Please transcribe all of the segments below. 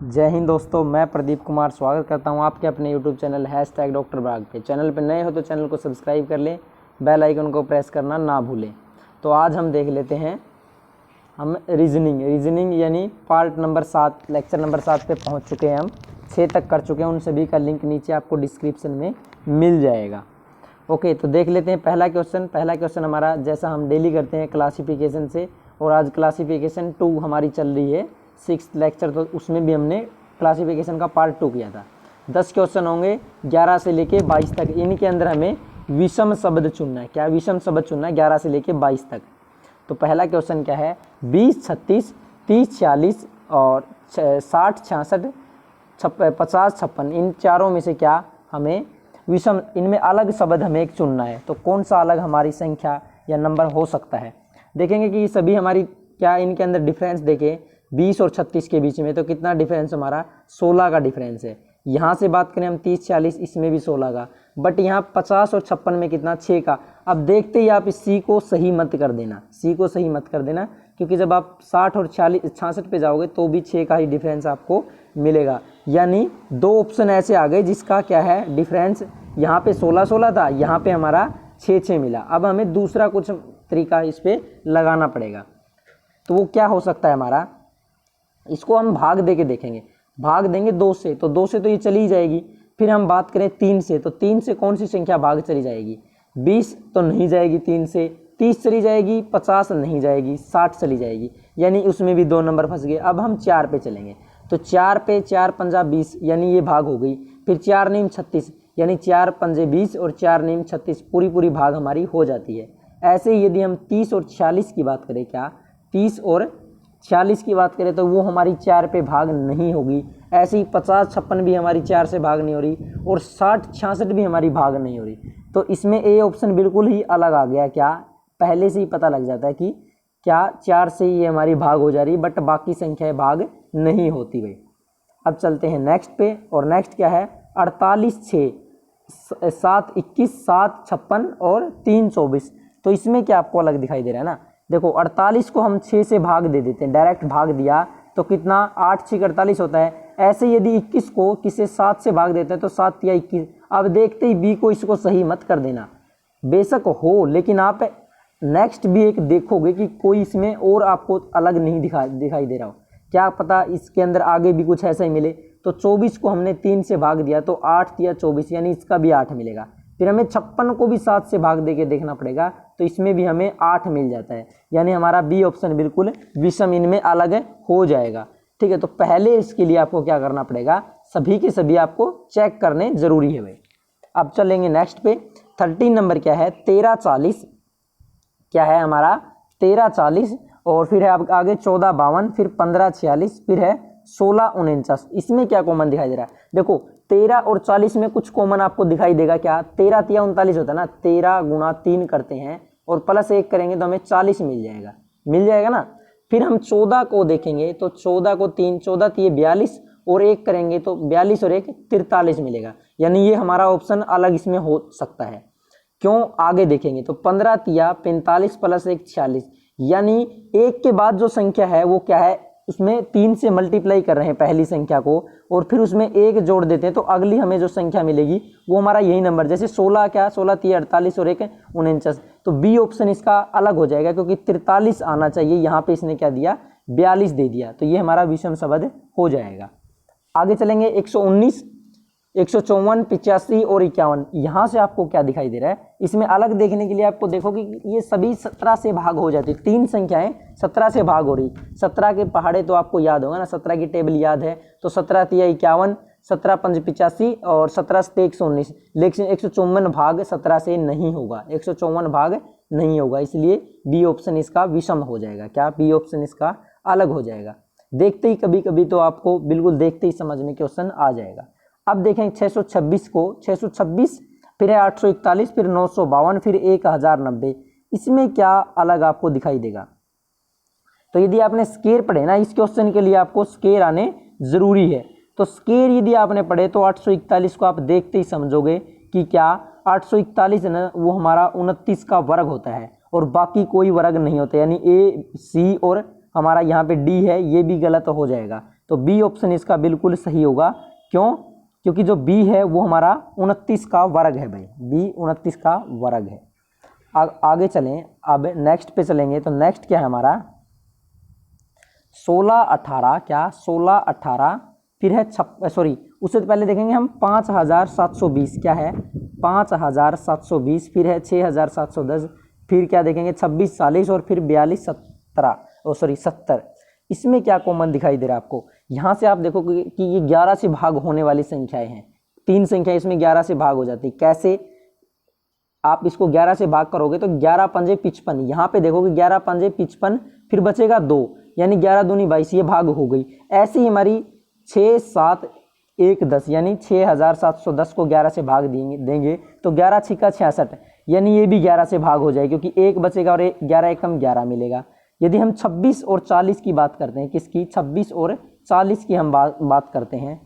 जय हिंद दोस्तों, मैं प्रदीप कुमार स्वागत करता हूं आपके अपने यूट्यूब चैनल #डॉक्टर बाग पे। चैनल पे नए हो तो चैनल को सब्सक्राइब कर लें, बेल आइकन को प्रेस करना ना भूलें। तो आज हम देख लेते हैं हम रीजनिंग यानी पार्ट नंबर 7 लेक्चर नंबर 7 पे पहुंच चुके हैं। हम 6 तक कर चुके हैं, उन सभी का लिंक नीचे आपको डिस्क्रिप्शन में मिल जाएगा। ओके, तो देख लेते हैं पहला क्वेश्चन हमारा, जैसा हम डेली करते हैं क्लासिफिकेशन से, और आज क्लासिफिकेशन 2 हमारी चल रही है 6th लेक्चर, तो उसमें भी हमने क्लासिफिकेशन का पार्ट 2 किया था। 10 क्वेश्चन होंगे 11 से लेके 22 तक। इनके अंदर हमें विषम शब्द चुनना है। क्या विषम शब्द चुनना है 11 से लेके 22 तक। तो पहला क्वेश्चन क्या है, 20, 36, 30, 46 और 60, 66, 50, 56, इन चारों में से क्या हमें विषम, इनमें अलग शब्द हमें एक चुनना है। तो कौन सा अलग हमारी संख्या या नंबर हो सकता है। देखेंगे कि सभी हमारी क्या इनके अंदर डिफरेंस देखें 20 और 36 के बीच में, तो कितना डिफरेंस हमारा 16 का डिफरेंस है। यहाँ से बात करें हम 30, 40, इसमें भी 16 का, बट यहाँ 50 और 56 में कितना 6 का। अब देखते ही आप इस सी को सही मत कर देना, क्योंकि जब आप 60 और 66 पे जाओगे तो भी 6 का ही डिफरेंस आपको मिलेगा। यानी 2 ऑप्शन ऐसे आ गए जिसका क्या है डिफरेंस, यहाँ पे 16 था, यहाँ पे हमारा 6 मिला। अब हमें दूसरा कुछ तरीका इस पर लगाना पड़ेगा। तो वो क्या हो सकता है हमारा, इसको हम भाग दे के देखेंगे। भाग देंगे 2 से, तो 2 से तो ये चली जाएगी। फिर हम बात करें 3 से, तो 3 से कौन सी संख्या भाग चली जाएगी, 20 तो नहीं जाएगी 3 से, 30 चली जाएगी, 50 नहीं जाएगी, 60 चली जाएगी, यानी उसमें भी 2 नंबर फंस गए। अब हम 4 पे चलेंगे, तो 4 पे 4 पंजा 20, यानी ये भाग हो गई। फिर 4 नीम 36, यानी 4 पंजे 20 और 4 नीम 36, पूरी भाग हमारी हो जाती है। ऐसे ही यदि हम 30 और 46 की बात करें, क्या 30 और 46 की बात करें, तो वो हमारी 4 पे भाग नहीं होगी। ऐसे ही 50, 56 भी हमारी 4 से भाग नहीं हो रही, और 60, 66 भी हमारी भाग नहीं हो रही। तो इसमें ए ऑप्शन बिल्कुल ही अलग आ गया। क्या पहले से ही पता लग जाता है कि क्या 4 से ये हमारी भाग हो जा रही, बट बाकी संख्याएं भाग नहीं होती भाई। अब चलते हैं नेक्स्ट पे, और नेक्स्ट क्या है 48, 6, 7, 21, 7, 56 और 3, 24। तो इसमें क्या आपको अलग दिखाई दे रहा है ना। देखो 48 को हम 6 से भाग दे देते हैं, डायरेक्ट भाग दिया तो कितना 8 6 48 होता है। ऐसे यदि 21 को किसी 7 से भाग देते हैं तो 7 या 21। अब देखते ही बी को इसको सही मत कर देना, बेशक हो, लेकिन आप नेक्स्ट भी एक देखोगे कि कोई इसमें और आपको अलग नहीं दिखाई दे रहा हो। क्या पता इसके अंदर आगे भी कुछ ऐसा ही मिले। तो 24 को हमने 3 से भाग दिया तो 8 या 24, यानी इसका भी 8 मिलेगा। फिर हमें 56 को भी 7 से भाग दे के देखना पड़ेगा, तो इसमें भी हमें 8 मिल जाता है, यानी हमारा बी ऑप्शन बिल्कुल विषम इनमें अलग हो जाएगा। ठीक है, तो पहले इसके लिए आपको क्या करना पड़ेगा, सभी के सभी आपको चेक करने जरूरी है भाई। अब चलेंगे नेक्स्ट पे। 13 नंबर क्या है 13, 40, क्या है हमारा 13, 40, और फिर है आगे 14, 52, फिर 15, 46, फिर है 16, 49। इसमें क्या कॉमन दिखाई दे रहा है, देखो 13 और 40 में कुछ कॉमन आपको दिखाई देगा। क्या 13 तिया 39 होता है ना, 13 गुणा 3 करते हैं और प्लस 1 करेंगे तो हमें 40 मिल जाएगा ना। फिर हम 14 को देखेंगे, तो 14 को 3, 14 तिये 42 और 1 करेंगे तो 42 और 1 43 मिलेगा, यानी ये हमारा ऑप्शन अलग इसमें हो सकता है। क्यों, आगे देखेंगे तो 15 तिया 45 प्लस 1 46, यानी 1 के बाद जो संख्या है वो क्या है, उसमें 3 से मल्टीप्लाई कर रहे हैं पहली संख्या को, और फिर उसमें 1 जोड़ देते हैं, तो अगली हमें जो संख्या मिलेगी वो हमारा यही नंबर, जैसे 16 क्या 16 तिया 48 और 1 49। तो बी ऑप्शन इसका अलग हो जाएगा, क्योंकि 43 आना चाहिए, यहाँ पे इसने क्या दिया 42 दे दिया, तो ये हमारा विषम शब्द हो जाएगा। आगे चलेंगे 119, 154, 85 और 51। यहाँ से आपको क्या दिखाई दे रहा है, इसमें अलग देखने के लिए आपको देखो कि ये सभी 17 से भाग हो जाती है। 3 संख्याएं 17 से भाग हो रही। 17 के पहाड़े तो आपको याद होगा ना, 17 की टेबल याद है, तो 17 तिया 51, 17 पंज 85 और 17 से 119। लेकिन 154 भाग 17 से नहीं होगा, 154 भाग नहीं होगा, इसलिए बी ऑप्शन इसका विषम हो जाएगा। क्या बी ऑप्शन इसका अलग हो जाएगा। देखते ही कभी कभी तो आपको बिल्कुल देखते ही समझ में क्वेश्चन आ जाएगा। अब देखें 626 को, 626, फिर है 841, फिर 952, फिर 1090। इसमें क्या अलग आपको दिखाई देगा। तो यदि आपने स्केयर पढ़े ना, इस क्वेश्चन के लिए आपको स्केयर आने जरूरी है। तो स्केयर यदि आपने पढ़े तो 841 को आप देखते ही समझोगे कि क्या 841 है ना, वो हमारा 29 का वर्ग होता है, और बाकी कोई वर्ग नहीं होता, यानी ए सी और हमारा यहाँ पे डी है, ये भी गलत हो जाएगा। तो बी ऑप्शन इसका बिल्कुल सही होगा। क्यों? क्योंकि जो बी है वो हमारा 29 का वर्ग है भाई, बी 29 का वर्ग है। आगे चलें, अब नेक्स्ट पे चलेंगे। तो नेक्स्ट क्या है हमारा 16 18, क्या 16 18, फिर है उससे पहले देखेंगे हम 5720, क्या है 5720, फिर है 6710, फिर क्या देखेंगे 26 40 और फिर 42 70। इसमें क्या कॉमन दिखाई दे रहा है आपको? यहाँ से आप देखोगे कि ये 11 से भाग होने वाली संख्याएं हैं। 3 संख्या इसमें 11 से भाग हो जाती। कैसे? आप इसको 11 से भाग करोगे तो 11 पंजे 55, यहाँ पे देखोगे 11 पंजे 55, फिर बचेगा 2, यानी 11 दूनी 22, ये भाग हो गई। ऐसे ही हमारी 6 7 1 10, यानी 6710 को 11 से भाग देंगे तो 11 छिका 66, यानी ये भी 11 से भाग हो जाएगी, क्योंकि 1 बचेगा और 11 एकम 11 मिलेगा। यदि हम 26 और 40 की बात करते हैं, किसकी? 26 और 40 की हम बात करते हैं,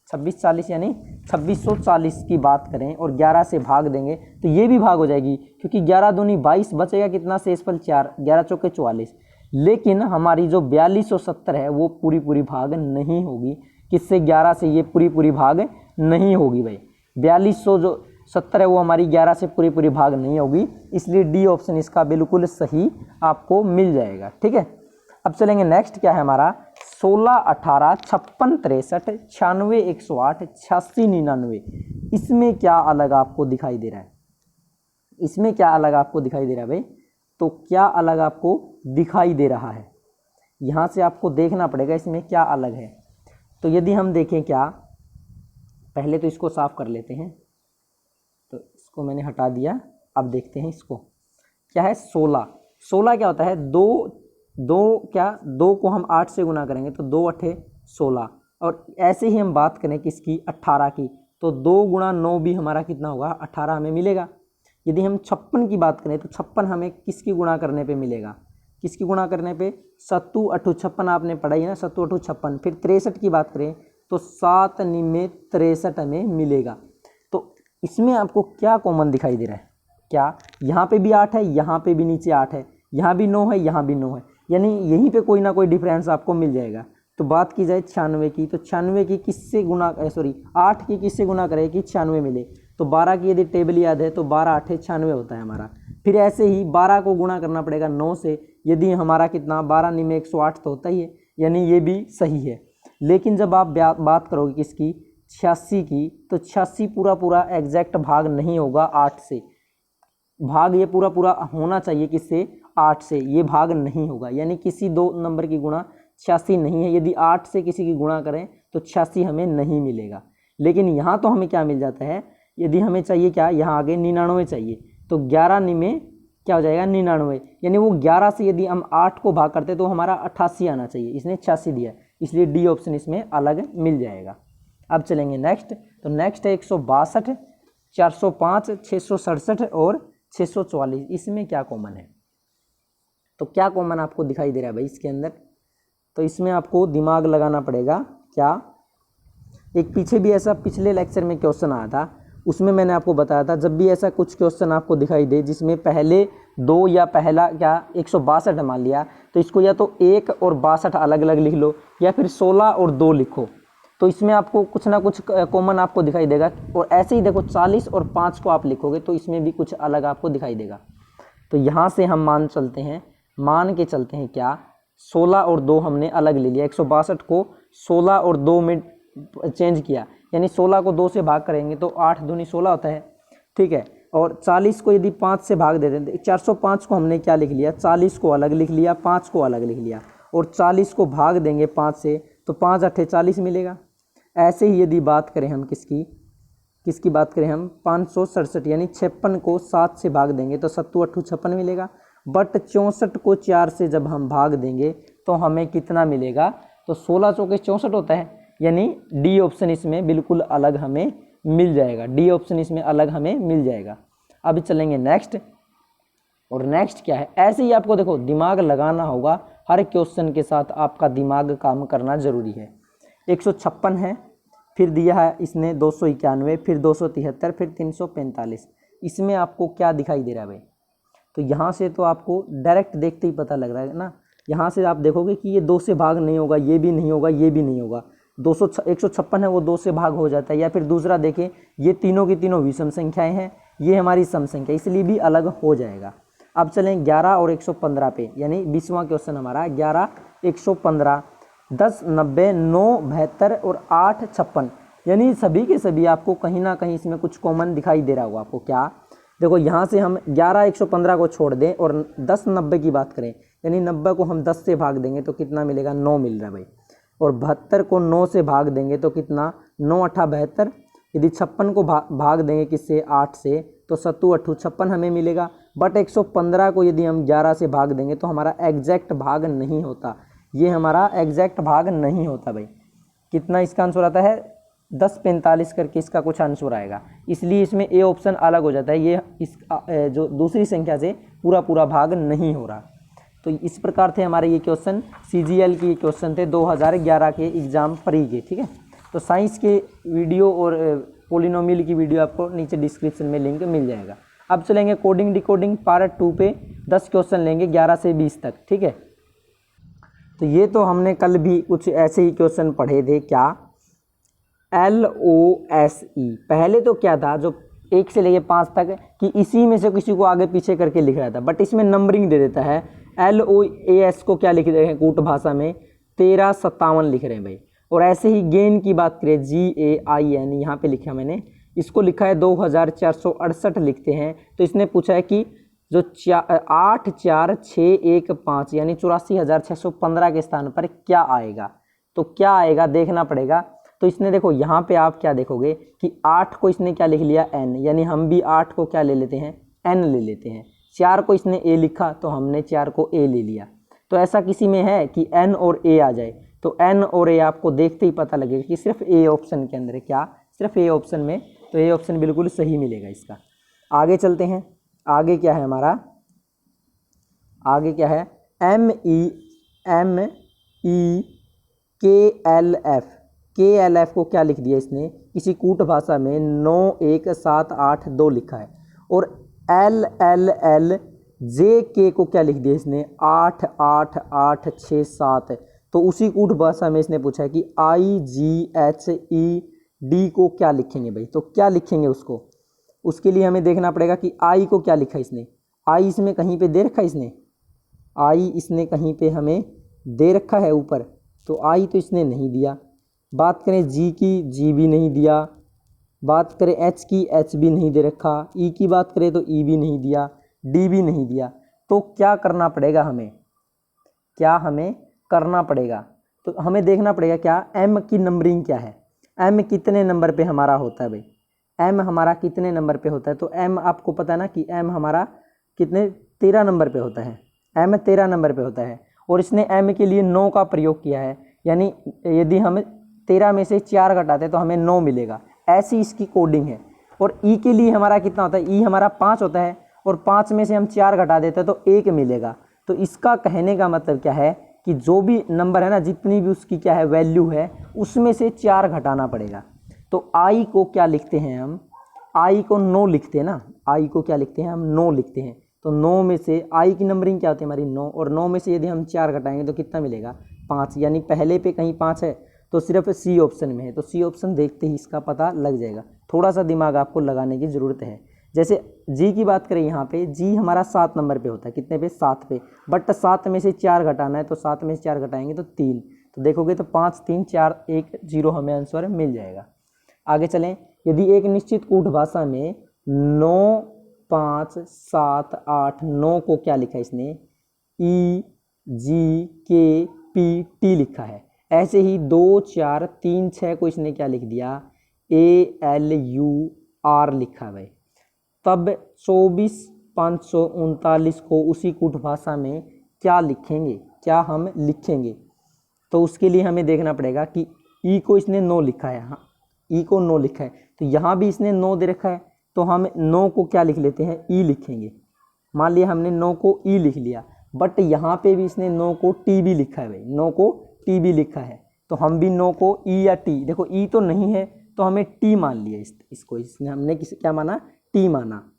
2640 यानी 2640 की बात करें और 11 से भाग देंगे तो ये भी भाग हो जाएगी, क्योंकि 11 दूनी 22, बचेगा कितना? शेषफल 4, 11 चौके 44। लेकिन हमारी जो 4270 है वो पूरी भाग नहीं होगी। किससे? 11 से ये पूरी भाग नहीं होगी भाई। 4270 है वो हमारी 11 से पूरी भाग नहीं होगी, इसलिए डी ऑप्शन इसका बिल्कुल सही आपको मिल जाएगा। ठीक है, अब चलेंगे नेक्स्ट। क्या है हमारा 16 18 56 63 96 108 86 99। इसमें क्या अलग आपको दिखाई दे रहा है? इसमें क्या अलग आपको दिखाई दे रहा है भाई? तो क्या अलग आपको दिखाई दे रहा है, यहाँ से आपको देखना पड़ेगा इसमें क्या अलग है। तो यदि हम देखें, क्या पहले तो इसको साफ कर लेते हैं, तो इसको मैंने हटा दिया। अब देखते हैं इसको, क्या है 16 क्या होता है? दो को हम 8 से गुना करेंगे तो 2 8 16, और ऐसे ही हम बात करें किसकी? 18 की, तो 2 गुणा 9 भी हमारा कितना होगा? 18 हमें मिलेगा। यदि हम 56 की बात करें तो 56 हमें किसकी गुणा करने पे मिलेगा? किसकी गुणा करने पे? 7 8 56 आपने पढ़ाई है ना, 7 8 56। फिर 63 की बात करें तो 7 9 63 हमें मिलेगा। तो इसमें आपको क्या कॉमन दिखाई दे रहा है? क्या यहाँ पे भी 8 है, यहाँ पे भी नीचे 8 है, यहाँ भी 9 है, यहाँ भी 9 है, यानी यहीं पे कोई ना कोई डिफरेंस आपको मिल जाएगा। तो बात की जाए 96 की, तो 96 की किससे गुणा 8 की किससे गुणा करें कि 96 मिले? तो 12 की यदि टेबल याद है तो 12 8 96 होता है हमारा। फिर ऐसे ही 12 को गुणा करना पड़ेगा 9 से, यदि हमारा कितना? 12 9 108 तो होता ही है, यानी ये भी सही है। लेकिन जब आप बात करोगे किसकी? 86 की, तो 86 पूरा एग्जैक्ट भाग नहीं होगा 8 से। भाग ये पूरा होना चाहिए किससे? 8 से। ये भाग नहीं होगा, यानी किसी 2 नंबर की गुणा 86 नहीं है। यदि 8 से किसी की गुणा करें तो 86 हमें नहीं मिलेगा। लेकिन यहाँ तो हमें क्या मिल जाता है? यदि हमें चाहिए क्या? यहाँ आगे 99 चाहिए, तो 11 में क्या हो जाएगा? 99, यानी वो 11 से यदि हम 8 को भाग करते तो हमारा 88 आना चाहिए, इसने 86 दिया, इसलिए डी ऑप्शन इसमें अलग मिल जाएगा। अब चलेंगे नेक्स्ट। तो नेक्स्ट है 162 405 667 और 644। इसमें क्या कॉमन है? तो क्या कॉमन आपको दिखाई दे रहा है भाई इसके अंदर? तो इसमें आपको दिमाग लगाना पड़ेगा। क्या एक पीछे भी ऐसा पिछले लेक्चर में क्वेश्चन आया था, उसमें मैंने आपको बताया था जब भी ऐसा कुछ क्वेश्चन आपको दिखाई दे जिसमें पहले 2 या पहला क्या 162 मान लिया, तो इसको या तो 1 और 62 अलग अलग लिख लो, या फिर 16 और 2 लिखो, तो इसमें आपको कुछ ना कुछ कॉमन आपको दिखाई देगा। और ऐसे ही देखो 40 और 5 को आप लिखोगे तो इसमें भी कुछ अलग आपको दिखाई देगा। तो यहाँ से हम मान के चलते हैं क्या 16 और 2 हमने अलग ले लिया, 162 को 16 और 2 में चेंज किया, यानी 16 को 2 से भाग करेंगे तो 8 दूनी 16 होता है, ठीक है। और 40 को यदि 5 से भाग दे देते, 405 को हमने क्या लिख लिया, 40 को अलग लिख लिया, 5 को अलग लिख लिया, और 40 को भाग देंगे 5 से तो 5 8 40 मिलेगा। ऐसे ही यदि बात करें हम किसकी बात करें हम 567, यानी 56 को 7 से भाग देंगे तो 7 8 56 मिलेगा। बट 64 को 4 से जब हम भाग देंगे तो हमें कितना मिलेगा, तो 16 चौके 64 होता है, यानी डी ऑप्शन इसमें बिल्कुल अलग हमें मिल जाएगा। डी ऑप्शन इसमें अलग हमें मिल जाएगा। अभी चलेंगे नेक्स्ट। और नेक्स्ट क्या है, ऐसे ही आपको देखो दिमाग लगाना होगा, हर क्वेश्चन के साथ आपका दिमाग काम करना जरूरी है। 156 है, फिर दिया है इसने 291, फिर 273, फिर 345। इसमें आपको क्या दिखाई दे रहा है भाई? तो यहाँ से तो आपको डायरेक्ट देखते ही पता लग रहा है ना, यहाँ से आप देखोगे कि ये 2 से भाग नहीं होगा, ये भी नहीं होगा, ये भी नहीं होगा। 156 है वो 2 से भाग हो जाता है। या फिर दूसरा देखें, ये तीनों की तीनों विषम संख्याएं हैं, ये हमारी सम संख्या, इसलिए भी अलग हो जाएगा। अब चलें 11 और 115 पे, यानी 20वां क्वेश्चन हमारा 11, 115, 10, 90, 9, 72 और 8, 56, यानी सभी के सभी आपको कहीं ना कहीं इसमें कुछ कॉमन दिखाई दे रहा होगा आपको। क्या? देखो यहाँ से हम 11, 115 को छोड़ दें और 10, 90 की बात करें, यानी 90 को हम 10 से भाग देंगे तो कितना मिलेगा? 9 मिल रहा है भाई। और 72 को 9 से भाग देंगे तो कितना? 9 8 72। यदि 56 को भाग देंगे किससे? 8 से, तो 7 8 56 हमें मिलेगा। बट 115 को यदि हम 11 से भाग देंगे तो हमारा एग्जैक्ट भाग नहीं होता, ये हमारा एग्जैक्ट भाग नहीं होता भाई। कितना इसका आंसर आता है? 1045 करके इसका कुछ आंसर आएगा, इसलिए इसमें ए ऑप्शन अलग हो जाता है। ये इस जो दूसरी संख्या से पूरा पूरा भाग नहीं हो रहा। तो इस प्रकार थे हमारे ये क्वेश्चन, CGL के क्वेश्चन थे 2011 के एग्जाम प्री के। ठीक है, तो साइंस के वीडियो और पोलिनोमियल की वीडियो आपको नीचे डिस्क्रिप्शन में लिंक मिल जाएगा। अब चलेंगे कोडिंग डिकोडिंग पार्ट 2 पे, 10 क्वेश्चन लेंगे 11 से 20 तक। ठीक है, तो ये तो हमने कल भी कुछ ऐसे ही क्वेश्चन पढ़े थे। क्या? LOSE। पहले तो क्या था, जो 1 से लेके 5 तक कि इसी में से किसी को आगे पीछे करके लिख रहा था, बट इसमें नंबरिंग दे देता है। LOAS को क्या लिख रहे हैं कूट भाषा में? 1357 लिख रहे हैं भाई। और ऐसे ही गेन की बात करें, GAIN, यहाँ पे लिखा मैंने, इसको लिखा है 2468 लिखते हैं। तो इसने पूछा है कि जो 84615 यानी 84,615 के स्थान पर क्या आएगा, तो क्या आएगा देखना पड़ेगा। तो इसने देखो यहाँ पे आप क्या देखोगे कि 8 को इसने क्या लिख लिया? N, यानी हम भी 8 को क्या ले लेते हैं? N ले लेते हैं। 4 को इसने A लिखा तो हमने 4 को A ले लिया। तो ऐसा किसी में है कि N और A आ जाए? तो N और A आपको देखते ही पता लगेगा कि सिर्फ A ऑप्शन के अंदर है। क्या? सिर्फ A ऑप्शन में, तो A ऑप्शन बिल्कुल सही मिलेगा इसका। आगे चलते हैं, आगे क्या है हमारा? आगे क्या है? KLF को क्या लिख दिया इसने? किसी कूट भाषा में 91782 लिखा है। और LLLJK को क्या लिख दिया इसने? 88867। तो उसी कूट भाषा में इसने पूछा है कि IGHED को क्या लिखेंगे भाई? तो क्या लिखेंगे उसको? उसके लिए हमें देखना पड़ेगा कि I को क्या लिखा इसने। I इसमें कहीं पे दे रखा है इसने? I इसने कहीं पे हमें दे रखा है ऊपर, तो I तो इसने नहीं दिया। बात करें G की, G भी नहीं दिया। बात करें H की, H भी नहीं दे रखा। E की बात करें तो E भी नहीं दिया, D भी नहीं दिया। तो क्या करना पड़ेगा हमें? क्या हमें करना पड़ेगा? तो हमें देखना पड़ेगा क्या M की नंबरिंग क्या है, M कितने नंबर पे हमारा होता है भाई? M हमारा कितने नंबर पे होता है? तो M आपको पता है ना कि M हमारा कितने 13 नंबर पे होता है। M 13 नंबर पे होता है और इसने M के लिए 9 का प्रयोग किया है, यानी यदि हम 13 में से 4 घटाते तो हमें 9 मिलेगा। ऐसी इसकी कोडिंग है। और E के लिए हमारा कितना होता है? E हमारा 5 होता है और 5 में से हम 4 घटा देते हैं तो 1 मिलेगा। तो इसका कहने का मतलब क्या है कि जो भी नंबर है ना, जितनी भी उसकी क्या है वैल्यू है, उसमें से 4 घटाना पड़ेगा। तो I को क्या लिखते हैं हम? I को 9 लिखते हैं ना। I को क्या लिखते हैं हम? 9 लिखते हैं। तो 9 में से I की नंबरिंग क्या होती है हमारी? 9। और 9 में से यदि हम 4 घटाएंगे तो कितना मिलेगा? 5। यानी पहले पे कहीं 5 है तो सिर्फ C ऑप्शन में है। तो C ऑप्शन देखते ही इसका पता लग जाएगा। थोड़ा सा दिमाग आपको लगाने की ज़रूरत है। जैसे G की बात करें, यहाँ पे G हमारा 7 नंबर पे होता है। कितने पे? 7 पे। बट 7 में से 4 घटाना है तो 7 में से 4 घटाएंगे तो 3। तो देखोगे तो 5 3 4 1 0 हमें आंसर मिल जाएगा। आगे चलें, यदि एक निश्चित कूट भाषा में 9 5 7 8 9 को क्या लिखा है इसने? EGKPT लिखा है। ऐसे ही 2 4 3 6 को इसने क्या लिख दिया? ALUR लिखा है भाई। तब 24 539 को उसी कूट भाषा में क्या लिखेंगे? क्या हम लिखेंगे? तो उसके लिए हमें देखना पड़ेगा कि E को इसने 9 लिखा है। हाँ, E को 9 लिखा है, तो यहाँ भी इसने 9 दे रखा है, तो हम 9 को क्या लिख लेते हैं? E लिखेंगे। मान लिया हमने 9 को E लिख लिया, बट यहाँ पे भी इसने 9 को T भी लिखा है भाई। 9 को T भी लिखा है, तो हम भी 9 को E या T, देखो E तो नहीं है तो हमें T मान लिया इसको। इसने हमने क्या माना? T माना।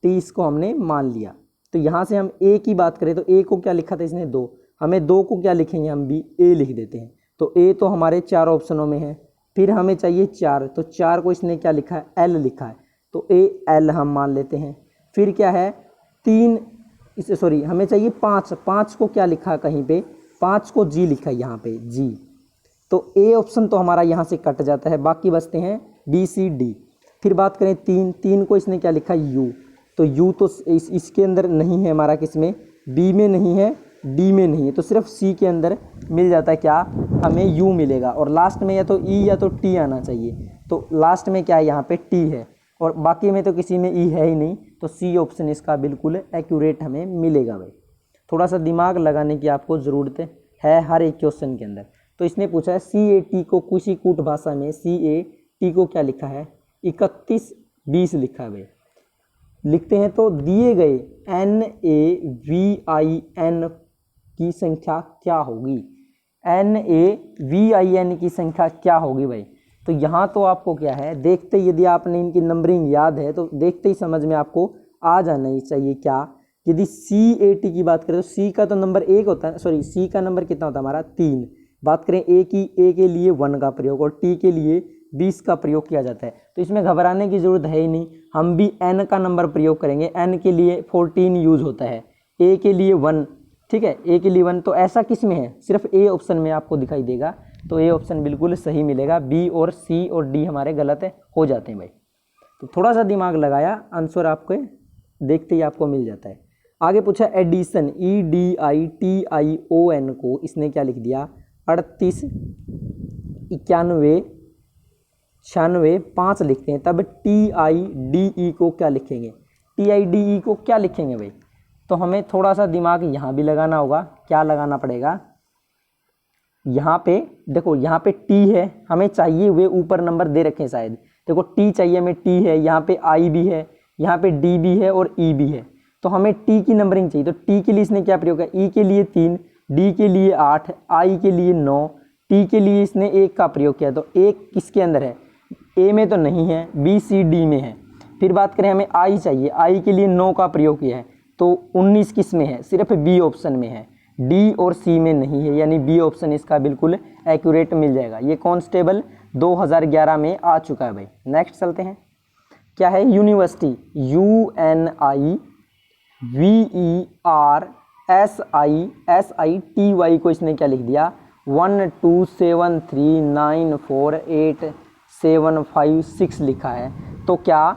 T इसको हमने मान लिया। तो यहाँ से हम A की बात करें तो A को क्या लिखा था इसने? 2। हमें 2 को क्या लिखेंगे, हम भी ए लिख देते हैं। तो ए तो हमारे 4 ऑप्शनों में है। फिर हमें चाहिए 4, तो 4 को इसने क्या लिखा है, एल लिखा है, तो ए एल हम मान लेते हैं। फिर क्या है 3, इसे सॉरी हमें चाहिए 5, 5 को क्या लिखा है कहीं पे, 5 को जी लिखा है यहाँ पे जी। तो ए ऑप्शन तो हमारा यहाँ से कट जाता है, बाकी बचते हैं बी सी डी। फिर बात करें 3, 3 को इसने क्या लिखा है यू, तो यू तो इसके अंदर नहीं है हमारा, किसमें, बी में नहीं है, डी में नहीं है, तो सिर्फ सी के अंदर मिल जाता है क्या, हमें यू मिलेगा। और लास्ट में या तो ई या तो टी आना चाहिए, तो लास्ट में क्या है यहाँ पे टी है, और बाकी में तो किसी में ई है ही नहीं, तो सी ऑप्शन इसका बिल्कुल एक्यूरेट हमें मिलेगा भाई। थोड़ा सा दिमाग लगाने की आपको ज़रूरत है हर एक क्वेश्चन के अंदर। तो इसने पूछा है CAT को किसी कूट भाषा में CAT को क्या लिखा है, 3120 लिखा है भाई। लिखते हैं तो दिए गए NaVin की संख्या क्या होगी, NaVin की संख्या क्या होगी भाई। तो यहाँ तो आपको क्या है, देखते ही यदि आपने इनकी नंबरिंग याद है तो देखते ही समझ में आपको आ जाना ही चाहिए क्या। यदि CAT की बात करें तो C का तो नंबर 1 होता है, सॉरी C का नंबर कितना होता है हमारा 3। बात करें A की, A के लिए 1 का प्रयोग और T के लिए 20 का प्रयोग किया जाता है, तो इसमें घबराने की ज़रूरत है ही नहीं। हम भी N का नंबर प्रयोग करेंगे, N के लिए 14 यूज़ होता है, A के लिए 1, ठीक है, A के लिए 1। तो ऐसा किस में है, सिर्फ A ऑप्शन में आपको दिखाई देगा, तो A ऑप्शन बिल्कुल सही मिलेगा। B और C और D हमारे गलत हो जाते हैं भाई। तो थोड़ा सा दिमाग लगाया, आंसर आपके देखते ही आपको मिल जाता है। आगे पूछा एडिशन, EDITION को इसने क्या लिख दिया, 38 91 96 5 लिखते हैं, तब TIDE को क्या लिखेंगे, TIDE को क्या लिखेंगे भाई। तो हमें थोड़ा सा दिमाग यहाँ भी लगाना होगा। क्या लगाना पड़ेगा, यहाँ पे देखो, यहाँ पे T है, हमें चाहिए वे ऊपर नंबर दे रखे हैं शायद, देखो T चाहिए हमें, T है, यहाँ पे I भी है, यहाँ पे D भी है और E भी है, तो हमें T की नंबरिंग चाहिए। तो T के लिए इसने क्या प्रयोग किया, E के लिए 3, D के लिए 8, I के लिए 9, T के लिए इसने 1 का प्रयोग किया। तो 1 किसके अंदर है, A में तो नहीं है, B C D में है। फिर बात करें हमें I चाहिए, I के लिए 9 का प्रयोग किया है, तो 19 किस में है, सिर्फ B ऑप्शन में है, D और C में नहीं है, यानी B ऑप्शन इसका बिल्कुल एक्यूरेट मिल जाएगा। ये कॉन्स्टेबल 2011 में आ चुका है भाई। नेक्स्ट चलते हैं, क्या है यूनिवर्सिटी, UNIVERSITY को इसने क्या लिख दिया, 127394875 लिखा है। तो क्या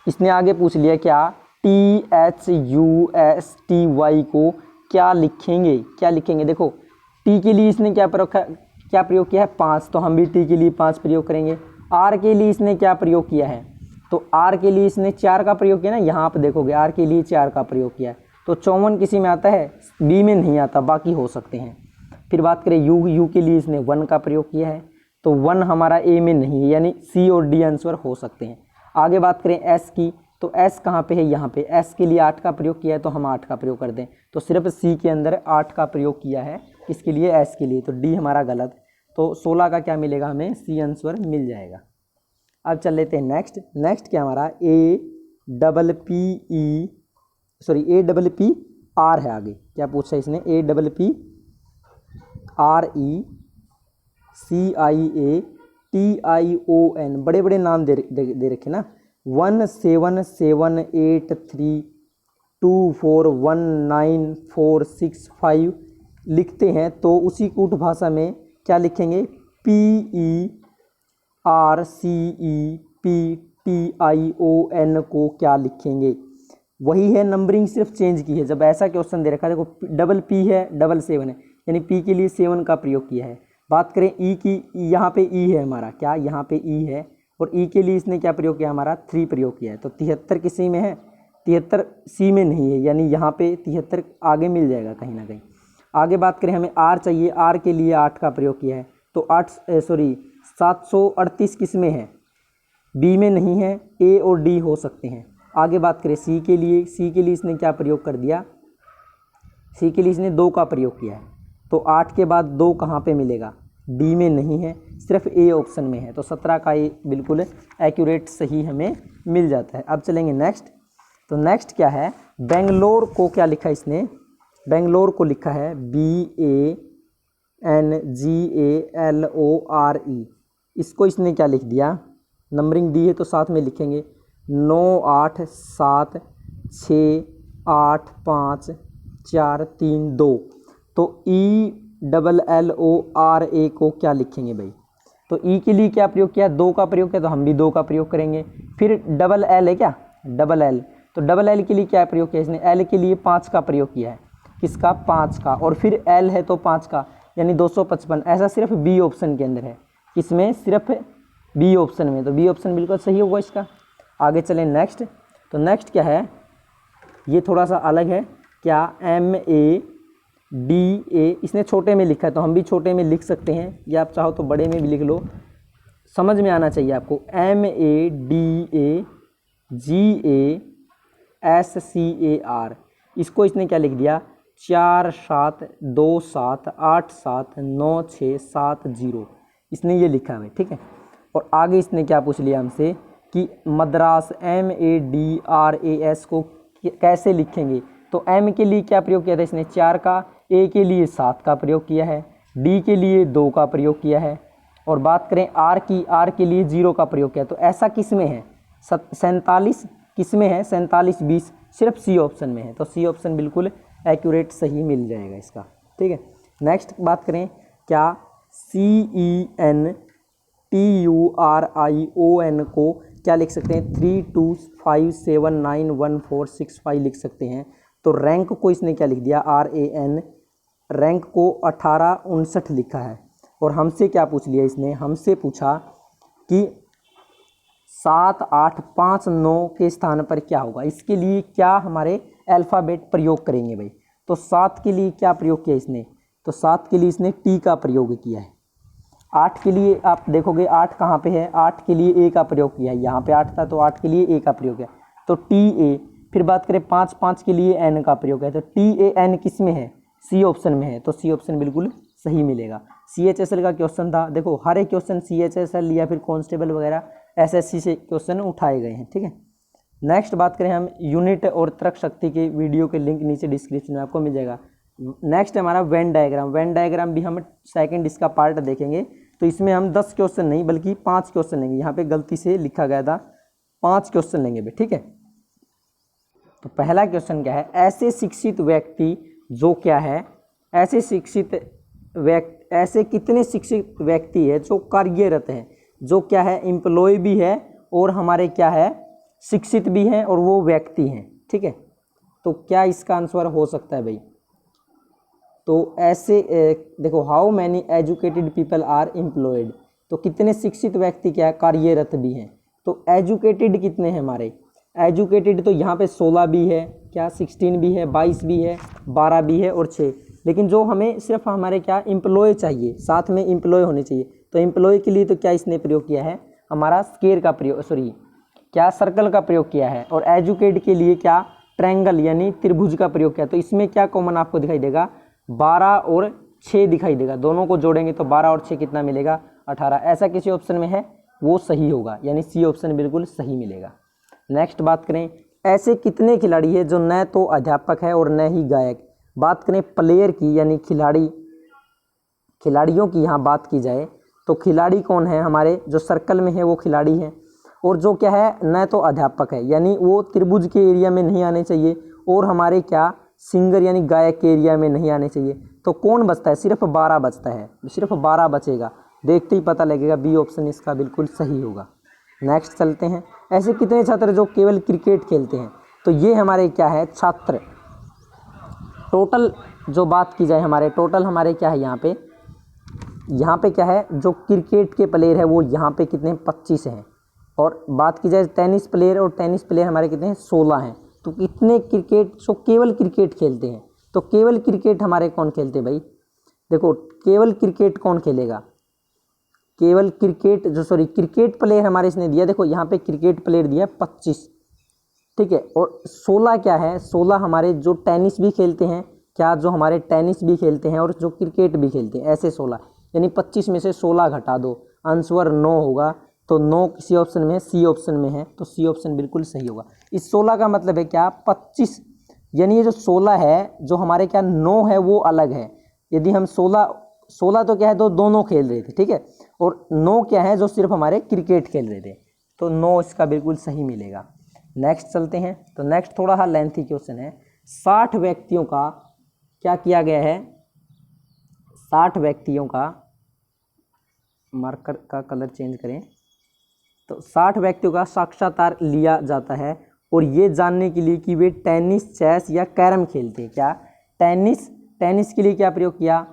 इसने आगे पूछ लिया, क्या THUSTY को क्या लिखेंगे, क्या लिखेंगे। देखो T के लिए इसने क्या प्रयोग किया है 5, तो हम भी T के लिए 5 प्रयोग करेंगे। R के लिए इसने क्या प्रयोग किया है, तो R के लिए इसने 4 का प्रयोग किया ना, यहाँ आप देखोगे R के लिए 4 का प्रयोग किया है। तो 54 किसी में आता है, B में नहीं आता, बाकी हो सकते हैं। फिर बात करें U के लिए इसने 1 का प्रयोग किया है, तो 1 हमारा A में नहीं है, यानी C और D आंसर हो सकते हैं। आगे बात करें S की, तो S कहाँ पे है, यहाँ पे S के लिए 8 का प्रयोग किया है, तो हम 8 का प्रयोग कर दें। तो सिर्फ C के अंदर 8 का प्रयोग किया है, किसके लिए, S के लिए, तो D हमारा गलत। तो 16 का क्या मिलेगा हमें, C आंसर मिल जाएगा। अब चल लेते हैं नेक्स्ट। नेक्स्ट क्या हमारा APPR है। आगे क्या पूछा इसने, APPRECIATION, बड़े बड़े नाम दे रखे ना, 17783241946 लिखते हैं, तो उसी कूट भाषा में क्या लिखेंगे, PERCEPTION को क्या लिखेंगे। वही है, नंबरिंग सिर्फ चेंज की है। जब ऐसा क्वेश्चन दे रखा है, देखो डबल P है, डबल 7 है, यानी P के लिए 7 का प्रयोग किया है। बात करें E की, यहाँ पे E है हमारा, क्या यहाँ पे E है, और E के लिए इसने क्या प्रयोग किया, हमारा 3 प्रयोग किया है। तो 73 किसी में है, 73 C में नहीं है, यानी यहाँ पे 73 आगे मिल जाएगा कहीं ना कहीं। आगे बात करें हमें R चाहिए, R के लिए 8 का प्रयोग किया है, तो 738 किस में है, B में नहीं है, A और D हो सकते हैं। आगे बात करें C के लिए, C के लिए इसने क्या प्रयोग कर दिया, C के लिए इसने 2 का प्रयोग किया है, तो 8 के बाद 2 कहाँ पे मिलेगा, D में नहीं है, सिर्फ A ऑप्शन में है। तो 17 का ये बिल्कुल एक्यूरेट सही हमें मिल जाता है। अब चलेंगे नेक्स्ट। तो नेक्स्ट क्या है, बेंगलोर को क्या लिखा इसने, बेंगलोर को लिखा है BANGALORE। इसको इसने क्या लिख दिया, नंबरिंग दी है तो साथ में लिखेंगे 9 8 7 6 8 5 4 3 2। तो ELLORA को क्या लिखेंगे भाई, तो ई के लिए क्या प्रयोग किया, 2 का प्रयोग किया, तो हम भी 2 का प्रयोग करेंगे। फिर डबल एल है क्या, डबल एल, तो डबल एल के लिए क्या प्रयोग किया इसने, एल के लिए 5 का प्रयोग किया है, किसका, 5 का, और फिर एल है तो 5 का, यानी 255। ऐसा सिर्फ बी ऑप्शन के अंदर है, किसमें, सिर्फ बी ऑप्शन में, तो बी ऑप्शन बिल्कुल सही होगा इसका। आगे चलें नेक्स्ट, तो नेक्स्ट क्या है, ये थोड़ा सा अलग है, क्या MADA, इसने छोटे में लिखा है तो हम भी छोटे में लिख सकते हैं, या आप चाहो तो बड़े में भी लिख लो, समझ में आना चाहिए आपको। MADAGASCAR, इसको इसने क्या लिख दिया, 4 7 2 7 8 7 9 6 7 0, इसने ये लिखा है, ठीक है। और आगे इसने क्या पूछ लिया हमसे कि मद्रास MADRAS को कैसे लिखेंगे, तो M के लिए क्या प्रयोग किया था इसने, 4 का, A के लिए 7 का प्रयोग किया है, D के लिए 2 का प्रयोग किया है, और बात करें R की, R के लिए 0 का प्रयोग किया। तो ऐसा किस में है, 47 किस में है, 47 20 सिर्फ सी ऑप्शन में है, तो सी ऑप्शन बिल्कुल एक्यूरेट सही मिल जाएगा इसका, ठीक है। नेक्स्ट बात करें, क्या CENTURION को क्या लिख सकते हैं, 32579146 लिख सकते हैं। तो रैंक को इसने क्या लिख दिया, RAN, रैंक को 1859 लिखा है। और हमसे क्या पूछ लिया इसने, हमसे पूछा कि 7 8 5 9 के स्थान पर क्या होगा, इसके लिए क्या हमारे अल्फ़ाबेट प्रयोग करेंगे भाई। तो 7 के लिए क्या प्रयोग किया इसने, तो 7 के लिए इसने T का प्रयोग किया है। 8 के लिए आप देखोगे 8 कहाँ पे है, 8 के लिए A का प्रयोग किया है, यहाँ पे 8 था तो 8 के लिए A का प्रयोग है, तो TA। फिर बात करें 5 5 के लिए N का प्रयोग है, तो TAN किस में है, C ऑप्शन में है, तो C ऑप्शन बिल्कुल सही मिलेगा। CHSL का क्वेश्चन था, देखो हर एक क्वेश्चन CHSL या फिर कांस्टेबल वगैरह SSC से क्वेश्चन उठाए गए हैं, ठीक है। नेक्स्ट बात करें हम यूनिट और तर्क शक्ति के वीडियो के लिंक नीचे डिस्क्रिप्शन में आपको मिल जाएगा। नेक्स्ट हमारा वेन डायग्राम, वेन डायग्राम भी हम सेकंड इसका पार्ट देखेंगे। तो इसमें हम 10 क्वेश्चन नहीं बल्कि 5 क्वेश्चन लेंगे, यहाँ पे गलती से लिखा गया था 5 क्वेश्चन लेंगे भाई, ठीक है। तो पहला क्वेश्चन क्या है, ऐसे शिक्षित व्यक्ति जो क्या है, ऐसे कितने शिक्षित व्यक्ति है जो कार्यरत है, जो क्या है एम्प्लॉय भी है और हमारे क्या है शिक्षित भी हैं और वो व्यक्ति हैं, ठीक है। तो क्या इसका आंसर हो सकता है भाई, तो ऐसे देखो, how many educated people are employed, तो कितने शिक्षित व्यक्ति क्या है कार्यरत भी हैं। तो एजुकेटेड कितने हैं हमारे, एजुकेटेड तो यहाँ पे 16 भी है, क्या 16 भी है, 22 भी है, 12 भी है और 6। लेकिन जो हमें सिर्फ हमारे क्या एम्प्लॉय चाहिए, साथ में एम्प्लॉय होने चाहिए, तो एम्प्लॉय के लिए तो क्या इसने प्रयोग किया है, हमारा स्क्वायर का प्रयोग, सॉरी क्या सर्कल का प्रयोग किया है। और एजुकेट के लिए क्या ट्रायंगल यानी त्रिभुज का प्रयोग किया। तो इसमें क्या कॉमन आपको दिखाई देगा, 12 और 6 दिखाई देगा, दोनों को जोड़ेंगे तो 12 और 6 कितना मिलेगा, 18। ऐसा किसी ऑप्शन में है वो सही होगा, यानी सी ऑप्शन बिल्कुल सही मिलेगा। नेक्स्ट बात करें, ऐसे कितने खिलाड़ी हैं जो न तो अध्यापक है और न ही गायक। बात करें प्लेयर की यानी खिलाड़ियों की यहाँ बात की जाए तो खिलाड़ी कौन है, हमारे जो सर्कल में है वो खिलाड़ी हैं, और जो क्या है न तो अध्यापक है यानी वो त्रिभुज के एरिया में नहीं आने चाहिए, और हमारे क्या सिंगर यानी गायक के एरिया में नहीं आने चाहिए। तो कौन बचता है, सिर्फ 12 बचता है, सिर्फ 12 बचेगा, देखते ही पता लगेगा बी ऑप्शन इसका बिल्कुल सही होगा। नेक्स्ट चलते हैं, ऐसे कितने छात्र जो केवल क्रिकेट खेलते हैं। तो ये हमारे क्या है छात्र, टोटल जो बात की जाए हमारे टोटल हमारे क्या है यहाँ पे क्या है, जो क्रिकेट के प्लेयर है वो यहाँ पे कितने 25 हैं, और बात की जाए टेनिस प्लेयर, और टेनिस प्लेयर हमारे कितने हैं 16 हैं। तो कितने क्रिकेट जो केवल क्रिकेट खेलते हैं, तो केवल क्रिकेट हमारे कौन खेलते हैं भाई, देखो केवल क्रिकेट कौन खेलेगा, केवल क्रिकेट जो सॉरी क्रिकेट प्लेयर हमारे इसने दिया, देखो यहाँ पे क्रिकेट प्लेयर दिया 25, ठीक है। और 16 क्या है, 16 हमारे जो टेनिस भी खेलते हैं, क्या जो हमारे टेनिस भी खेलते हैं और जो क्रिकेट भी खेलते हैं, ऐसे 16, यानी 25 में से 16 घटा दो, आंसर 9 होगा। तो 9 किसी ऑप्शन में है, सी ऑप्शन में है, तो सी ऑप्शन बिल्कुल सही होगा। इस 16 का मतलब है क्या 25 यानी ये जो 16 है, जो हमारे क्या 9 है वो अलग है। यदि हम 16 तो क्या है, दोनों खेल रहे थे, ठीक है, और 9 क्या है, जो सिर्फ हमारे क्रिकेट खेल रहे थे, तो 9 इसका बिल्कुल सही मिलेगा। नेक्स्ट चलते हैं। तो नेक्स्ट थोड़ा सा लेंथी क्वेश्चन है। 60 व्यक्तियों का क्या किया गया है, 60 व्यक्तियों का, मार्कर का कलर चेंज करें, तो 60 व्यक्तियों का साक्षात्कार लिया जाता है और ये जानने के लिए कि वे टेनिस, चेस या कैरम खेलते हैं। क्या टेनिस के लिए क्या प्रयोग किया,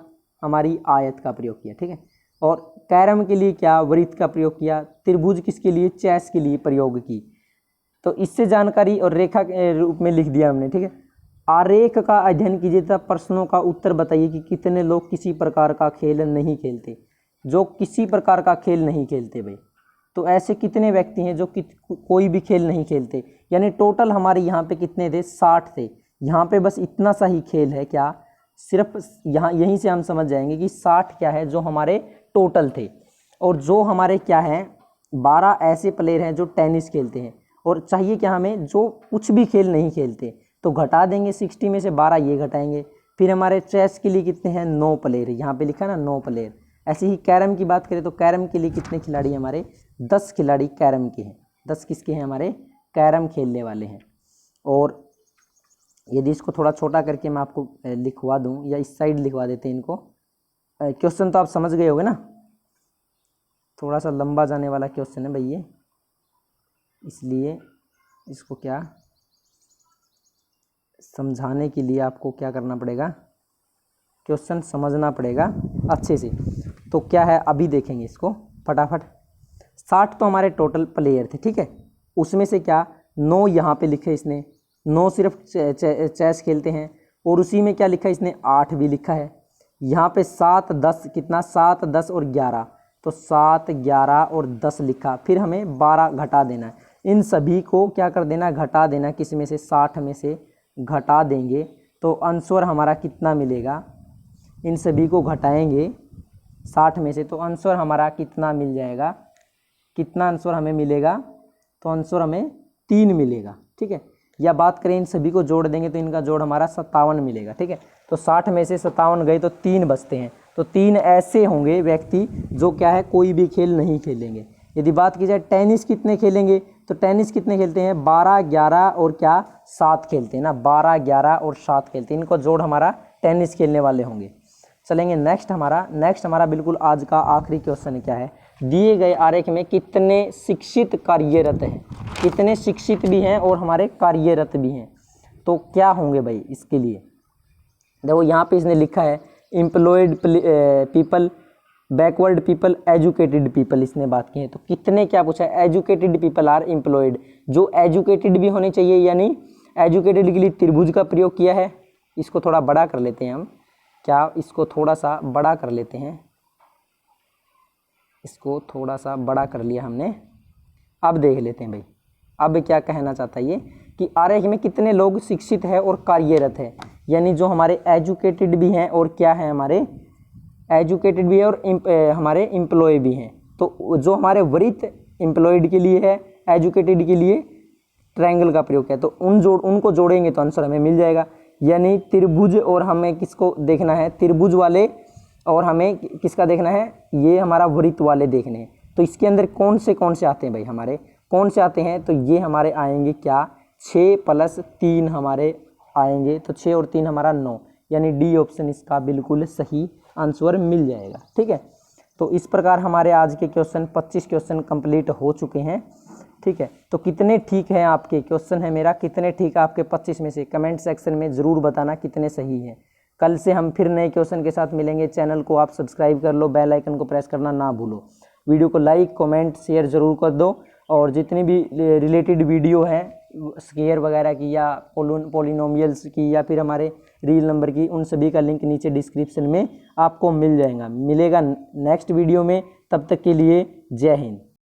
हमारी आयत का प्रयोग किया, ठीक है, और कैरम के लिए क्या, वृत्त का प्रयोग किया, त्रिभुज किसके लिए, चेस के लिए प्रयोग की। तो इससे जानकारी और रेखा के रूप में लिख दिया हमने, ठीक है। आरेख का अध्ययन कीजिए तथा प्रश्नों का उत्तर बताइए कि कितने लोग किसी प्रकार का खेल नहीं खेलते। जो किसी प्रकार का खेल नहीं खेलते भाई, तो ऐसे कितने व्यक्ति हैं जो कोई भी खेल नहीं खेलते, यानी टोटल हमारे यहाँ पे कितने थे, 60 थे। यहाँ पे बस इतना सा ही खेल है, क्या, सिर्फ यहाँ, यहीं से हम समझ जाएंगे कि 60 क्या है जो हमारे टोटल थे। और जो हमारे क्या है 12 ऐसे प्लेयर हैं जो टेनिस खेलते हैं, और चाहिए क्या हमें, जो कुछ भी खेल नहीं खेलते, तो घटा देंगे 60 में से 12 ये घटाएंगे। फिर हमारे चेस के लिए कितने हैं, 9 प्लेयर, यहाँ पे लिखा ना 9 प्लेयर। ऐसे ही कैरम की बात करें तो कैरम के लिए कितने खिलाड़ी हमारे, 10 खिलाड़ी कैरम के हैं। 10 किसके हैं, हमारे कैरम खेलने वाले हैं। और यदि इसको थोड़ा छोटा करके मैं आपको लिखवा दूं, या इस साइड लिखवा देते हैं इनको, क्वेश्चन तो आप समझ गए होगे ना, थोड़ा सा लंबा जाने वाला क्वेश्चन है भाई ये, इसलिए इसको क्या समझाने के लिए आपको क्या करना पड़ेगा, क्वेश्चन समझना पड़ेगा अच्छे से। तो क्या है, अभी देखेंगे इसको फटाफट। 60 तो हमारे टोटल प्लेयर थे, ठीक है, उसमें से क्या 9 यहाँ पे लिखे इसने, 9 सिर्फ चेस खेलते हैं, और उसी में क्या लिखा है इसने, 8 भी लिखा है। यहाँ पे 7, 10 कितना, 7, 10 और 11, तो 7, 11 और 10 लिखा। फिर हमें 12 घटा देना है, इन सभी को क्या कर देना, घटा देना, किस में से, 60 में से घटा देंगे, तो आंसर हमारा कितना मिलेगा, इन सभी को घटाएंगे 60 में से, तो आंसर हमारा कितना मिल जाएगा, कितना आंसर हमें मिलेगा, तो आंसर हमें 3 मिलेगा, ठीक है। या बात करें इन सभी को जोड़ देंगे तो इनका जोड़ हमारा 57 मिलेगा, ठीक है। तो 60 में से 57 गए तो 3 बचते हैं, तो 3 ऐसे होंगे व्यक्ति जो क्या है, कोई भी खेल नहीं खेलेंगे। यदि बात की जाए टेनिस कितने खेलेंगे, तो टेनिस कितने खेलते हैं, 12, 11 और क्या 7 खेलते हैं ना, 12, 11 और 7 खेलते हैं, इनको जोड़ हमारा टेनिस खेलने वाले होंगे। चलेंगे नेक्स्ट हमारा बिल्कुल आज का आखिरी क्वेश्चन क्या है, दिए गए आरेख में कितने शिक्षित कार्यरत हैं, कितने शिक्षित भी हैं और हमारे कार्यरत भी हैं, तो क्या होंगे भाई इसके लिए। देखो यहाँ पे इसने लिखा है employed people, backward people, educated people, इसने बात की है। तो कितने क्या पूछा है, एजुकेटेड पीपल आर एम्प्लॉयड, जो एजुकेटेड भी होने चाहिए, यानी एजुकेटेड के लिए त्रिभुज का प्रयोग किया है। इसको थोड़ा बड़ा कर लेते हैं हम, क्या इसको थोड़ा सा बड़ा कर लेते हैं, इसको थोड़ा सा बड़ा कर लिया हमने। अब देख लेते हैं भाई, अब क्या कहना चाहता है ये, कि आरेख में कितने लोग शिक्षित है और कार्यरत है, यानी जो हमारे एजुकेटेड भी हैं और क्या है, हमारे एजुकेटेड भी है और हमारे एम्प्लॉय भी हैं। तो जो हमारे वृत्त एम्प्लॉयड के लिए है, एजुकेटेड के लिए ट्रायंगल का प्रयोग है, तो उनको जोड़ेंगे तो आंसर हमें मिल जाएगा। यानी त्रिभुज, और हमें किसको देखना है, त्रिभुज वाले, और हमें किसका देखना है, ये हमारा वृत्त वाले देखने हैं। तो इसके अंदर कौन से आते हैं भाई, हमारे कौन से आते हैं, तो ये हमारे आएंगे क्या, 6 + 3 हमारे आएंगे, तो 6 और 3 हमारा 9, यानी डी ऑप्शन इसका बिल्कुल सही आंसर मिल जाएगा, ठीक है। तो इस प्रकार हमारे आज के क्वेश्चन 25 क्वेश्चन कंप्लीट हो चुके हैं, ठीक है। तो कितने ठीक हैं आपके, क्वेश्चन है मेरा, कितने ठीक आपके 25 में से, कमेंट सेक्शन में ज़रूर बताना कितने सही हैं। कल से हम फिर नए क्वेश्चन के साथ मिलेंगे। चैनल को आप सब्सक्राइब कर लो, बेल आइकन को प्रेस करना ना भूलो, वीडियो को लाइक, कमेंट, शेयर ज़रूर कर दो, और जितनी भी रिलेटेड वीडियो है स्क्वायर वगैरह की, या पोलिनोमियल्स की, या फिर हमारे रियल नंबर की, उन सभी का लिंक नीचे डिस्क्रिप्शन में आपको मिलेगा नेक्स्ट वीडियो में। तब तक के लिए जय हिंद।